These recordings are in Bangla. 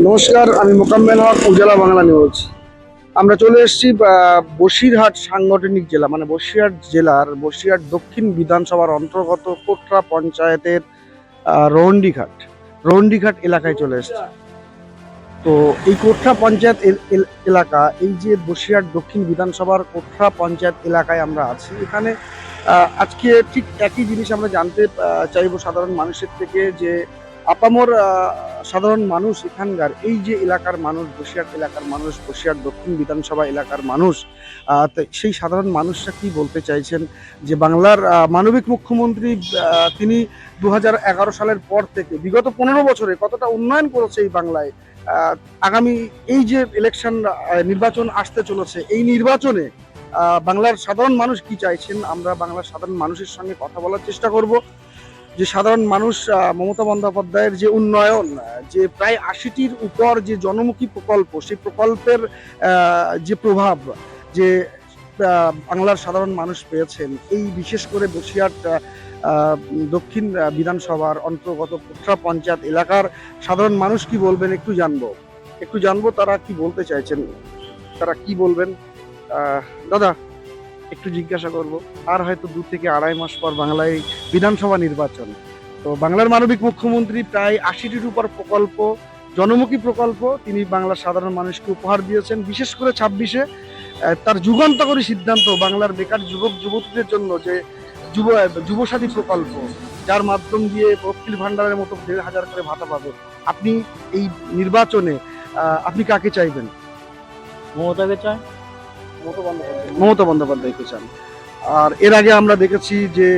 নমস্কার, আমি মোকাম্মেল হক, উজালা বাংলা নিউজ। আমরা চলে এসেছি বসিরহাট সাংগঠনিক জেলা, মানে বসিরহাট জেলার বসিরহাট দক্ষিণ বিধানসভার অন্তর্গত কোটরা পঞ্চায়েতের রোহন্ডিঘাট এলাকায় চলে এসেছি। তো এই কোটরা পঞ্চায়েত এলাকা, এই যে বসিরহাট দক্ষিণ বিধানসভার কোটরা পঞ্চায়েত এলাকায় আমরা আছি, এখানে আজকে ঠিক একই জিনিস আমরা জানতে চাইবো সাধারণ মানুষের থেকে, যে আপামর সাধারণ মানুষ এখানকার, এই যে এলাকার মানুষ, বসিরহাট এলাকার মানুষ, বসিরহাট দক্ষিণ বিধানসভা এলাকার মানুষ, সেই সাধারণ মানুষরা কি বলতে চাইছেন, যে বাংলার মানবিক মুখ্যমন্ত্রী তিনি 2011 সালের পর থেকে বিগত 15 বছরে কতটা উন্নয়ন করেছে এই বাংলায়। আগামী এই যে ইলেকশন, নির্বাচন আসতে চলেছে, এই নির্বাচনে বাংলার সাধারণ মানুষ কি চাইছেন, আমরা বাংলার সাধারণ মানুষের সঙ্গে কথা বলার চেষ্টা করব। যে সাধারণ মানুষ মমতা বন্দ্যোপাধ্যায়ের যে উন্নয়ন, যে প্রায় 80টির উপর যে জনমুখী প্রকল্প, সেই প্রকল্পের যে প্রভাব যে বাংলার সাধারণ মানুষ পেয়েছেন, এই বিশেষ করে বসিরহাট দক্ষিণ বিধানসভার অন্তর্গত কোটরা পঞ্চায়েত এলাকার সাধারণ মানুষ কি বলবেন একটু জানবো তারা কি বলতে চাইছেন, তারা কি বলবেন। দাদা, একটু জিজ্ঞাসা করব, আর হয়তো 2 থেকে আড়াই মাস পর বাংলায় বিধানসভা নির্বাচন। তো বাংলার মানবিক মুখ্যমন্ত্রী প্রায় 80টির উপর প্রকল্প, জনমুখী প্রকল্প তিনি বাংলার সাধারণ মানুষকে উপহার দিয়েছেন। বিশেষ করে 26-এ তার যুগান্তকারী সিদ্ধান্ত বাংলার বেকার যুবক যুবতীদের জন্য যে যুবসাথী প্রকল্প, যার মাধ্যম দিয়ে লক্ষ্মীর ভান্ডারের মতো 1,500 করে ভাতা পাবে। আপনি এই নির্বাচনে আপনি কাকে চাইবেন? মমতাকে চায়। মমতা বন্দ্যোপাধ্যায়কে চান। আর এর আগে আমরা দেখেছি যে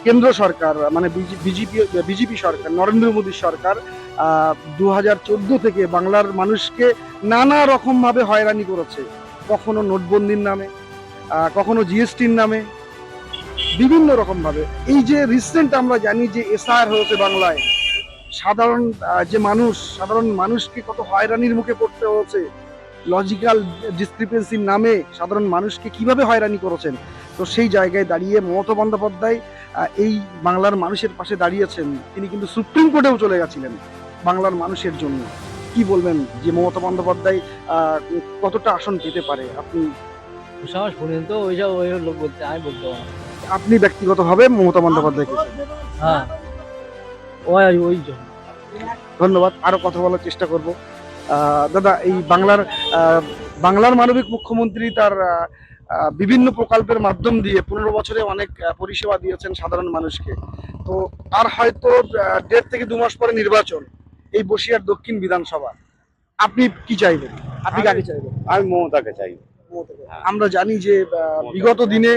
কেন্দ্র সরকার, মানে বিজেপি সরকার, নরেন্দ্র মোদী সরকার 2014 থেকে বাংলার মানুষকে নানা রকম ভাবে হয়রানি করেছে। কখনো নোটবন্দির নামে, কখনো জিএসটির নামে, বিভিন্ন রকম ভাবে। এই যে রিসেন্ট আমরা জানি যে এসআর হয়েছে বাংলায়, সাধারণ মানুষকে কত হয়রানির মুখে পড়তে হয়েছে। লজিক্যাল ডিসক্রিপেন্সির নামে সাধারণ মানুষকে কিভাবে হয়রানি করেছেন। তো সেই জায়গায় দাঁড়িয়ে মমতা বন্দ্যোপাধ্যায় এই বাংলার মানুষের পাশে দাঁড়িয়েছেন। তিনি কিন্তু সুপ্রিম কোর্টেও চলে গেছিলেন বাংলার মানুষের জন্য। কি বলবেন যে মমতা বন্দ্যোপাধ্যায় কতটা আসন পেতে পারে? আপনি শুনেন তো, ওই লোক বলতে, আমি বলতে পারবো না। আপনি ব্যক্তিগতভাবে মমতা বন্দ্যোপাধ্যায়কে? হ্যাঁ, ওই জন্য। ধন্যবাদ, আরো কথা বলার চেষ্টা করব। দাদা, এই বাংলার মানবিক মুখ্যমন্ত্রী তার বিভিন্ন প্রকল্পের মাধ্যম দিয়ে 15 বছরে অনেক পরিষেবা দিয়েছেন সাধারণ মানুষকে। তো আর হয়তো 1.5 থেকে 2 মাস পরে নির্বাচন, এই বসিরহাট দক্ষিণ বিধানসভা, আপনি কি চাইবেন? আপনি কাকে চাইবেন? আমি মমতাকে চাই। আমরা জানি যে বিগত দিনে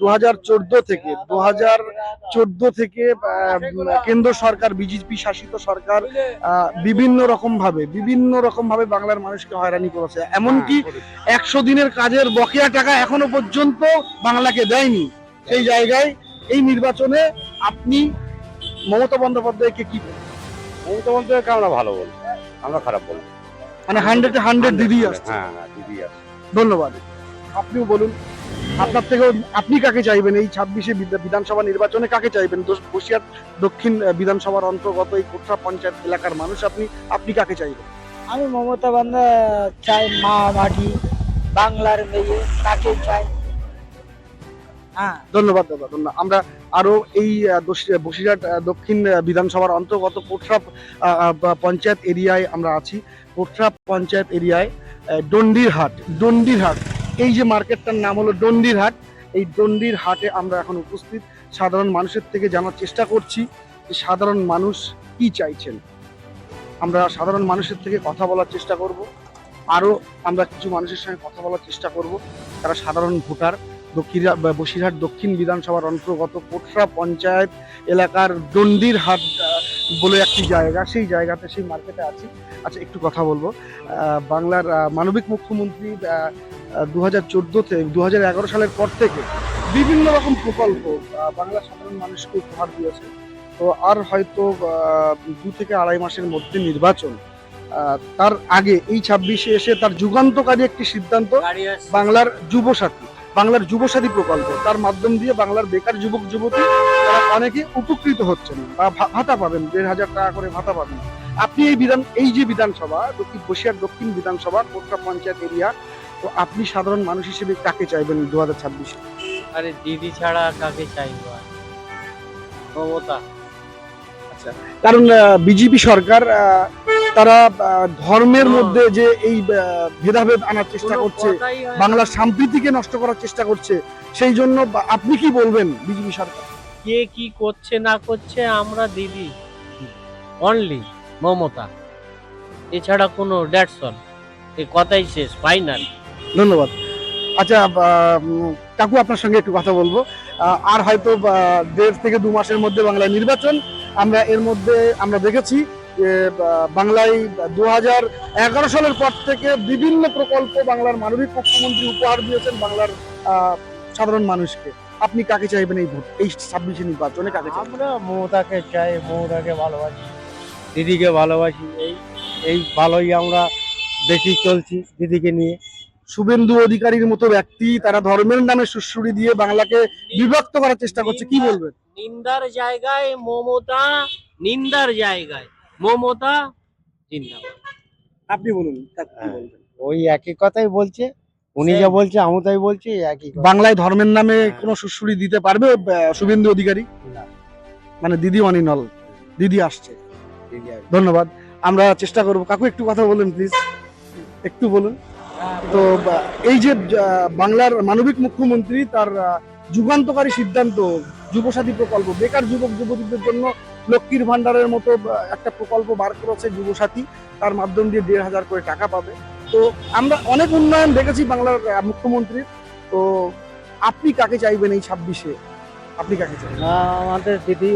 2014 থেকে কেন্দ্র সরকার, বিজেপি শাসিত সরকার বিভিন্ন রকম ভাবে বাংলার মানুষকে হয়রানি করেছে। এমনকি 100 দিনের কাজের বকেয়া টাকা এখনো পর্যন্ত বাংলাকে দেয়নি। সেই জায়গায় এই নির্বাচনে আপনি মমতা বন্দ্যোপাধ্যায়কে কি বলবেন? মমতা বন্দ্যোপাধ্যায়কে আমরা ভালো বলবো, আমরা খারাপ বলবো। মানে 100-এ 100 দিদি আসছে। হ্যাঁ, দিদি আসছে। ধন্যবাদ। আপনিও বলুন, আপনার থেকেও আপনি কাকে চাইবেন এই 26-এ বিধানসভা নির্বাচনে? কাকে চাইবেন? বসিরহাট দক্ষিণ বিধানসভার অন্তর্গত এই কোটরা পঞ্চায়েত এলাকার মানুষ, আপনি কাকে চাইবেন? আমি মমতা বন্দ্যোপাধ্যায় চাই, মা মাটি বাংলার মেয়ে, তাকে চাই। হ্যাঁ, ধন্যবাদ দাদা, ধন্যবাদ। আমরা আরো এই বসিরহাট দক্ষিণ বিধানসভার অন্তর্গত কোটরা পঞ্চায়েত এরিয়ায় আমরা আছি। কোটরা পঞ্চায়েত এরিয়ায় ডন্ডির হাট, এই যে মার্কেটটার নাম হলো ডন্ডির হাট, এই ডন্ডির হাটে আমরা এখন উপস্থিত। সাধারণ মানুষের থেকে জানার চেষ্টা করছি যে সাধারণ মানুষ কি চাইছেন। আমরা সাধারণ মানুষের থেকে কথা বলার চেষ্টা করব। আরো আমরা কিছু মানুষের সঙ্গে কথা বলার চেষ্টা করব, তারা সাধারণ ভোটার। বসিরহাট দক্ষিণ বিধানসভার অন্তর্গত কোটরা পঞ্চায়েত এলাকার ডন্ডির হাট বলে একটি জায়গা, সেই জায়গাতে, সেই মার্কেটে আছি। আচ্ছা, একটু কথা বলবো। বাংলার মানবিক মুখ্যমন্ত্রী 2011 সালের পর থেকে বিভিন্ন রকম প্রকল্প বাংলার সাধারণ মানুষকে উপহার দিয়েছে। তো আর হয়তো 2 থেকে আড়াই মাসের মধ্যে নির্বাচন। তার আগে এই 26-এ এসে তার যুগান্তকারী একটি সিদ্ধান্ত, বাংলার যুবসাথী প্রকল্প, তার মাধ্যম দিয়ে বাংলার বেকার যুবক যুবতী তারা অনেকে উপকৃত হচ্ছেন বা ভাতা পাবেন, 1,500 টাকা করে ভাতা পাবেন। আপনি এই যে বিধানসভা বসিরহাট দক্ষিণ বিধানসভা কোটরা পঞ্চায়েত এরিয়া, তো আপনি সাধারণ মানুষ হিসেবে কাকে চাইবেন 2026-এ? আরে দিদি ছাড়া কাকে চাইবো আর? মমতা। কারণ বিজেপি সরকার তারা ধর্মের মধ্যে যে এই ভেদাভেদ আনার চেষ্টা কোনো করছে, কথাই হয় না। বাংলার সম্প্রীতিকে নষ্ট করার চেষ্টা করছে, সেই জন্য আপনি কি বলবেন বিজেপি সরকার? কে কি করছে না করছে, আমরা দিদি অনলি মমতা, এছাড়া কোনো দ্যাটস অল, এই কথাই শেষ, ফাইনাল। ধন্যবাদ। আচ্ছা কাকু, আপনার সঙ্গে একটু কথা বলবো। আর হয়তো 1.5 থেকে 2 মাসের মধ্যে বাংলায় নির্বাচন। আমরা এর মধ্যে আমরা দেখেছি যে বাংলায় 2011 সালের পর থেকে বিভিন্ন প্রকল্প বাংলার মাননীয় মুখ্যমন্ত্রী উপহার দিয়েছেন বাংলার সাধারণ মানুষকে। আপনি কাকে চাইবেন এই 26 নির্বাচনে কাকে চাইবেন? আমরা মমতাকে চাই, মমতাকে ভালোবাসি, দিদিকে ভালোবাসি, এই ভালোই আমরা বেশি চলছি দিদিকে নিয়ে। শুভেন্দু অধিকারীর মতো ব্যক্তি তারা ধর্মের নামে সুশ্রুড়ি দিয়ে বাংলাকে বিভক্ত করার চেষ্টা করছে, কি বলবেন? নিন্দার জায়গায় মমতা, নিন্দার জায়গায় মমতা জিন্দাবাদ। আপনি বলুন কাকু, কি বলবেন? ওই একই কথাই বলছে, উনি যা বলছে আমি তাই বলছি, একই কথা। বাংলায় ধর্মের নামে কোনো সুশ্রুড়ি দিতে পারবে শুভেন্দু অধিকারী? না। মানে দিদি অনিনল, দিদি আসছে। ধন্যবাদ। আমরা চেষ্টা করব। কাকু একটু কথা বলুন প্লিজ, একটু বলুন। তো এই যে বাংলার মানবিক মুখ্যমন্ত্রী তার যুগান্তকারী সিদ্ধান্ত, যুবসাথী প্রকল্প, বেকার যুবক যুবতীদের জন্য লক্ষ্মীর ভান্ডারের মতো একটা প্রকল্প বার করেছে যুবসাথী, তার মাধ্যম দিয়ে 1,500 করে টাকা পাবে। তো আমরা অনেক উন্নয়ন দেখেছি বাংলার মুখ্যমন্ত্রীর। তো আপনি কাকে চাইবেন এই 26-এ? আপনি কাকে চাইবেন? আমাদের দিদি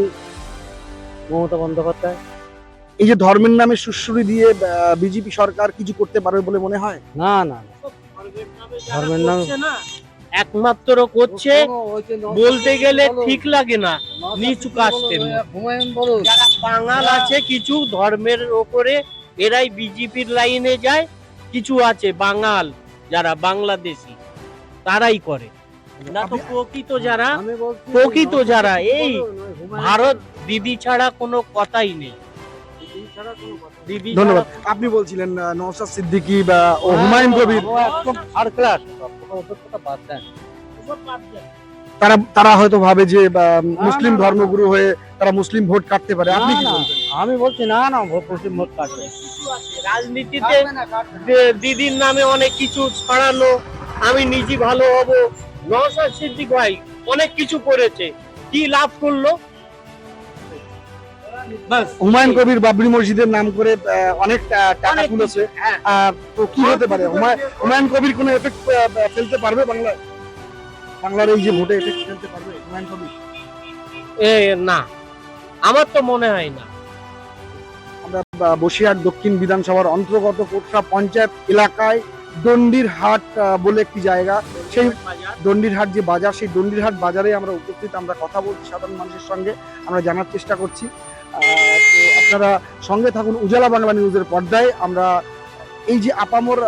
মমতা বন্দ্যোপাধ্যায়। এই যে ধর্মের নামে সুশ্রুড়ি দিয়ে বিজেপি সরকার কিছু করতে পারবে বলে মনে হয়? না না না। ধর্মের নামে করছে না, একমাত্র করছে, বলতে গেলে ঠিক লাগে না, নিচু কাস্টের মধ্যে। যারা বাঙাল আছে কিছু ধর্মের ওপরে, এরাই বিজেপির লাইনে যায়। কিছু আছে বাঙাল যারা বাংলাদেশি, তারাই করে না। তো প্রকৃত যারা এই ভারত, দিদি ছাড়া কোনো কথাই নেই। দিদি ধন্যবাদ। আপনি বলছিলেন নওশাদ সিদ্দিকী বা হুমায়ুন কবির, থার্ড ক্লাস। তারা তারা হয়তো ভাবে যে মুসলিম ধর্মগুরু হয়ে তারা মুসলিম ভোট কাটতে পারে। আপনি কি বলবেন? আমি বলছি না না, পশ্চিম ভোট কাটবে। রাজনীতিতে দিদির নামে অনেক কিছু ছড়ানো, আমি নিজে ভালো হব। নওশাদ সিদ্দিক ভাই অনেক কিছু করেছে, কি লাভ করলো? বাস। হুমায়ুন কবির বাবরি মসজিদের নাম করে অনেক টাকা অনেক তুলেছে। হ্যাঁ। তো কি হতে পারে? হুমায়ুন কবির কোনো এফেক্ট ফেলতে পারবে বাংলার এই যে ভোটে এফেক্ট ফেলতে পারবে হুমায়ুন কবির? না, আমার তো মনে হয় না। আমরা বসিরহাট দক্ষিণ বিধানসভার অন্তর্গত কোটরা পঞ্চায়েত এলাকায় দন্ডিরহাট বলে একটি জায়গা, সেই দন্ডিরহাট যে বাজার, সেই দন্ডিরহাট বাজারে আমরা উপস্থিত। আমরা কথা বলছি সাধারণ মানুষের সঙ্গে, আমরা জানার চেষ্টা করছি। তো আপনারা সঙ্গে থাকুন উজালা বাংলা নিউজের পর্দায়। আমরা এই যে আপামর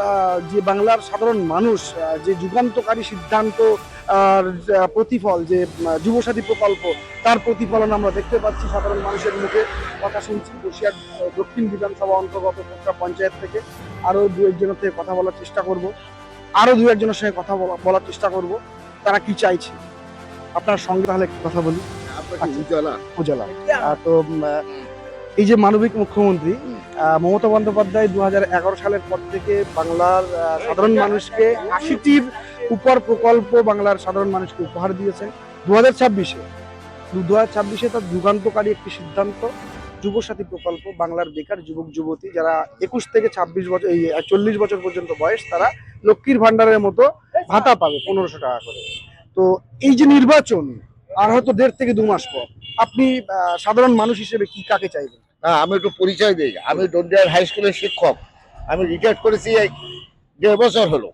যে বাংলার সাধারণ মানুষ যে যুগান্তকারী সিদ্ধান্ত আর প্রতিফল যে যুবসাথী প্রকল্প, তার প্রতিফলন আমরা দেখতে পাচ্ছি সাধারণ মানুষের মুখে। কথা শুনছি বসিরহাট দক্ষিণ বিধানসভা অন্তর্গত কোটরা পঞ্চায়েত থেকে। আরো 2-1 থেকে কথা বলার চেষ্টা করব, আরো 2-1 সঙ্গে কথা বলার চেষ্টা করব, তারা কি চাইছে। আপনার সঙ্গে তাহলে একটু কথা বলি। উজালা তো এই যে মানবিক মুখ্যমন্ত্রী মমতা বন্দ্যোপাধ্যায় 2011 সালের পর থেকে বাংলার সাধারণ মানুষকে 80টির উপর প্রকল্প বাংলার সাধারণ মানুষকে উপহার দিয়েছেন। 2026-এ তার যুগান্তকারী একটি সিদ্ধান্ত, যুবসাথী প্রকল্প, বাংলার বেকার যুবক যুবতী যারা 21 থেকে 26 বছর, এই 40 বছর পর্যন্ত বয়স, তারা লক্ষ্মীর ভান্ডারের মতো ভাতা পাবে 1500 টাকা করে। তো এই যে নির্বাচন আর হয়তো 1.5 থেকে 2 মাস পর, আপনি সাধারণ মানুষ হিসেবে কি কাকে চাইবেন? আমি একটু পরিচয় দিই। আমি ডন্ডিয়ার হাই স্কুলের শিক্ষক। আমি রিটায়ার্ড করেছি 1.5 বছর হলো।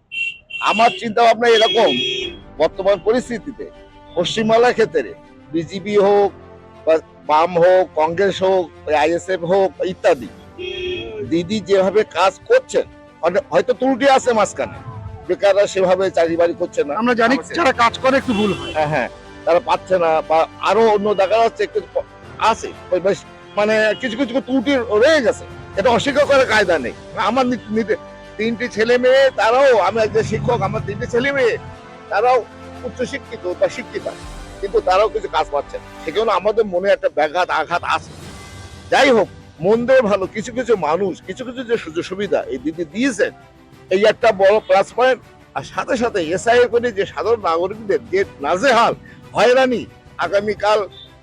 আমার চিন্তা ভাবনা এরকম, বর্তমান পরিস্থিতিতে পশ্চিমবাংলার ক্ষেত্রে বিজেপি হোক বা বাম হোক, কংগ্রেস হোক, আইএসএফ হোক ইত্যাদি, দিদি যেভাবে কাজ করছেন, হয়তো ত্রুটি আছে মাঝখানে, বেকাররা সেভাবে চাকরি বাড়ি করছে না। আমরা জানি যারা কাজ করে একটু ভুল হয়। হ্যাঁ, তারা পাচ্ছে না, বা আরো অন্য দেখা যাচ্ছে একটু আছে, মানে কিছু কিছু ত্রুটি রয়ে গেছে। এটা অস্বীকার করার কায়দা নেই। আমার তিনটি ছেলে মেয়ে, তারাও, আমি একজন শিক্ষক, আমার তিনটি ছেলে মেয়ে তারাও উচ্চশিক্ষিত বা শিক্ষিত, কিন্তু তারাও কিছু কাজ পাচ্ছেন। সেখানে আমাদের মনে একটা ব্যাঘাত আঘাত আছে। যাই হোক, মন্দ ভালো কিছু কিছু মানুষ কিছু কিছু যে সুযোগ সুবিধা এই দিদি দিয়েছেন, এই একটা বড় প্লাস পয়েন্ট। আর সাথে সাথে এসআই করে যে সাধারণ নাগরিকদের যে নাজেহাল হয়রানি, আগামীকাল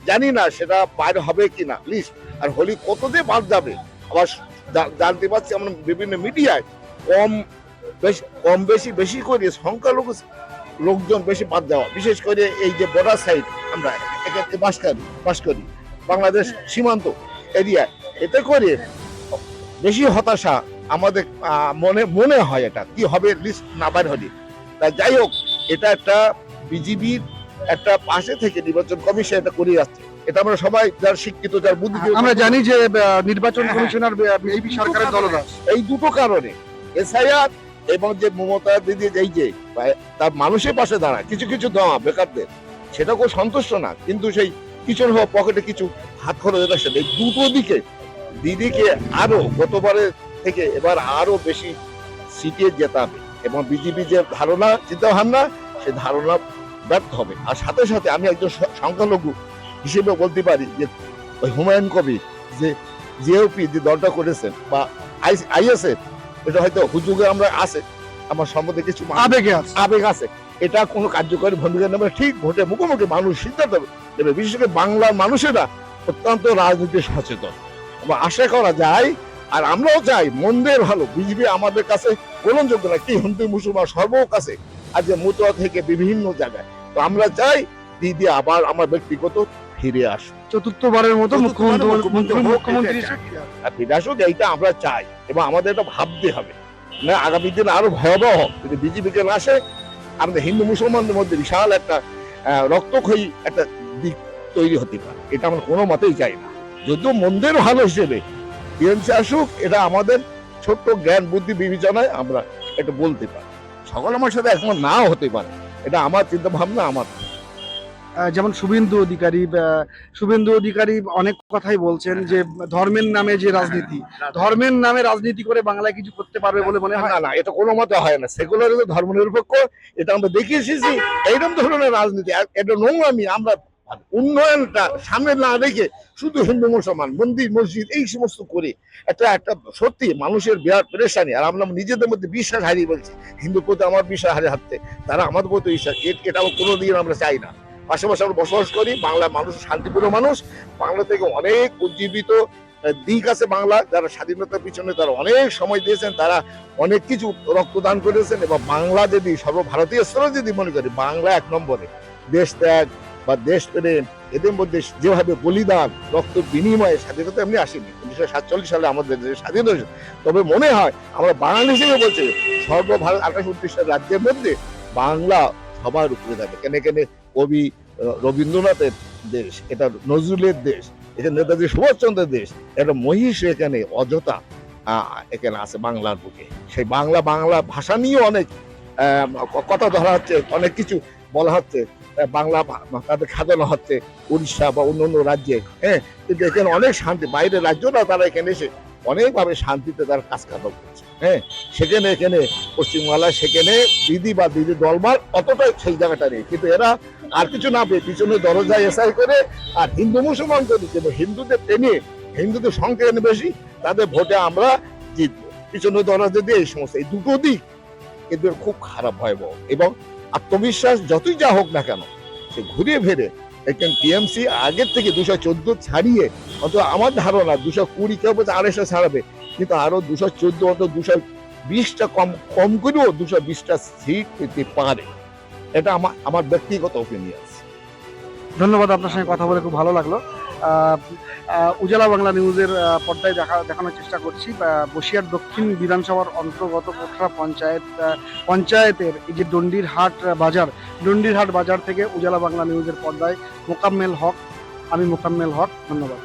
জানি না সেটা বাইরে হবে কিনা লিস্ট, আর হোলি কত দিয়ে বাদ যাবে। আবার জানতে পারছি আমরা বিভিন্ন মিডিয়ায় কম বেশি করে সংখ্যালঘু লোকজন বেশি বাদ দেওয়া, বিশেষ করে এই যে বর্ডার সাইড আমরা বাস করি বাংলাদেশ সীমান্ত এরিয়ায়, এতে করে বেশি হতাশা আমাদের মনে হয়। এটা কি হবে লিস্ট না বাইর হলে। তা যাই হোক, এটা একটা বিজিবির একটা পাশে থেকে নির্বাচন কমিশন এটা করে যাচ্ছে। এটা আমরা সবাই যারা শিক্ষিত, যারা বুদ্ধি, আমরা জানি যে নির্বাচন কমিশনার বিজেপি সরকারের দলদাস। এই দুটো কারণে এসআইআর এবং যে মমতা দিদি এই যে তার মানুষের পাশে দাঁড়ায় কিছু কিছু দেওয়া বেকারদের, সেটা খুব সন্তুষ্ট না। কিন্তু সেই পিছনে হওয়া পকেটে কিছু হাত খরচ, এই দুটো দিকে দিদিকে আরো গতবারের থেকে এবার আরো বেশি সিটিয়ে যেতে হবে, এবং বিজেপি যে ধারণা চিন্তা ভাবনা সে ধারণা ব্যর্থ হবে। আর সাথে সাথে আমি একজন সংখ্যালঘু হিসেবে বলতে পারি যে ওই হুমায়ুন কবির যে জিওপি যে দলটা করেছেন বা আইএসএফ, এটা হয়তো হুজুগে আমরা আছে, আমার সম্বন্ধে কিছু আবেগ আছে, এটা কোনো কার্যকরী ভূমিকা নেবে। ঠিক ভোটে মুখোমুখি মানুষ সিদ্ধান্ত নেবে। বিশেষ করে বাংলার মানুষেরা অত্যন্ত রাজনীতি সচেতন, আশা করা যায়। আর আমরাও চাই মন্দের ভালো। বিজেপি আমাদের কাছে গ্রহণযোগ্য না, কি হিন্দু মুসলমান সর্ব কাছে আজ মুতুয়া থেকে বিভিন্ন জায়গায়। তো আমরা চাই দিদি আবার আমার ব্যক্তিগত ফিরে আসুক, চতুর্থবারের মতো মুখ্যমন্ত্রী ফিরে আসুক, এইটা আমরা চাই। এবং আমাদের এটা ভাবতে হবে না আগামী দিন আরো ভয়াবহ যদি বিজেপিকে না আসে, আমাদের হিন্দু মুসলমানদের মধ্যে বিশাল একটা রক্তক্ষয়ী একটা দিক তৈরি হতে পারে। এটা আমরা কোনো মতেই চাই না। যদিও মন্দের ভালো হিসেবে টিএমসি আসুক, এটা আমাদের ছোট্ট জ্ঞান বুদ্ধি বিবেচনায় আমরা এটা বলতে পারি। সকল আমার সাথে একমত নাও হতে পারে, এটা আমার চিন্তা ভাবনা। আমার যেমন শুভেন্দু অধিকারী অনেক কথাই বলছেন যে ধর্মের নামে যে রাজনীতি, ধর্মের নামে রাজনীতি করে বাংলায় কিছু করতে পারবে বলে মনে হয় না। এটা কোনো মতে হয় না। সেকুলার ধর্ম নিরপেক্ষ, এটা আমরা দেখে এসেছি। এইরকম ধরনের রাজনীতি, এটা নোংরামি। আমরা উন্নয়নটা সামনে না রেখে শুধু হিন্দু মুসলমান মন্দির মসজিদ এই সমস্ত করে একটা সত্যি মানুষের বিরাট পেরেশানি। আর আমরা নিজেদের মধ্যে বিশ্বাস হারিয়ে বলছি, হিন্দুর প্রতি আমার বিশ্বাস হারিয়ে হাঁটতে, তারা আমাদের প্রতি বিশ্বাস, এটা কোনোদিন আমরা চাই না। পাশাপাশি আমরা বসবাস করি, বাংলার মানুষ শান্তিপূর্ণ মানুষ। বাংলা থেকে অনেক উজ্জীবিত দিক আছে বাংলা, যারা স্বাধীনতার পিছনে তারা অনেক সময় দিয়েছেন, তারা অনেক কিছু রক্তদান করেছেন। এবং বাংলা যদি সর্বভারতীয় স্তরে যদি মনে করি, বাংলা এক নম্বরে। দেশ ত্যাগ বা দেশ প্রেম, এদের মধ্যে যেভাবে বলিদান, রক্ত বিনিময়ে স্বাধীনতা এমনি আসেনি। 1947 সালে আমাদের দেশ স্বাধীন হয়েছে। তবে মনে হয় আমরা বাঙালি হিসেবে বলছি, সর্বভারত 28-29টা রাজ্যের মধ্যে বাংলা সবার উপরে থাকে। কেন কবি রবীন্দ্রনাথের দেশ, এটা নজরুলের দেশ, এটা নেতাজি সুভাষচন্দ্রের দেশ, এটা মহিষ এখানে অযথা এখানে আছে বাংলার বুকে। সেই বাংলা ভাষা নিয়ে অনেক কথা ধরা হচ্ছে, অনেক কিছু বলা হচ্ছে, বাংলা তাদের খাজানো হচ্ছে উড়িষ্যা বা অন্য রাজ্যে। কিন্তু এখানে অনেক শান্তি, বাইরের রাজ্যরা তারা এখানে এসে অনেকভাবে শান্তিতে তারা কাজ কারবার করছে। সেখানে এখানে পশ্চিমবাংলায় সেখানে দিদি বা দিদি দলমাল অতটা সেই জায়গাটা নেই। কিন্তু এরা আর কিছু না পেয়ে পিছনে দরজায় এসআই করে আর হিন্দু মুসলমান করে, কিন্তু হিন্দুদের টেনে, হিন্দুদের সংখ্যা বেশি, তাদের ভোটে আমরা জিতবো। পিছনে দরজা দিয়ে এই সমস্ত, এই দুটো দিক এদের খুব খারাপ ভয়াবহ। এবং আত্মবিশ্বাস যতই যা হোক না কেন, সে ঘুরিয়ে ফেরে একজন টিএমসি আগের থেকে 214 ছাড়িয়ে, অন্তত আমার ধারণা 220 কেউ বলছে 250 ছাড়াবে, কিন্তু আরো 214 অন্তত 220টা কম করেও 220টা সিট পেতে পারে। এটা আমার ব্যক্তিগত ওপিনিয়ন। ধন্যবাদ, আপনার সঙ্গে কথা বলে খুব ভালো লাগলো। উজালা বাংলা নিউজের পর্দায় দেখানোর চেষ্টা করছি বসিরহাট দক্ষিণ বিধানসভার অন্তর্গত কোটরা পঞ্চায়েতের এই যে ডন্ডিরহাট বাজার থেকে উজালা বাংলা নিউজের পর্দায় মোকাম্মেল হক, আমি মোকাম্মেল হক। ধন্যবাদ।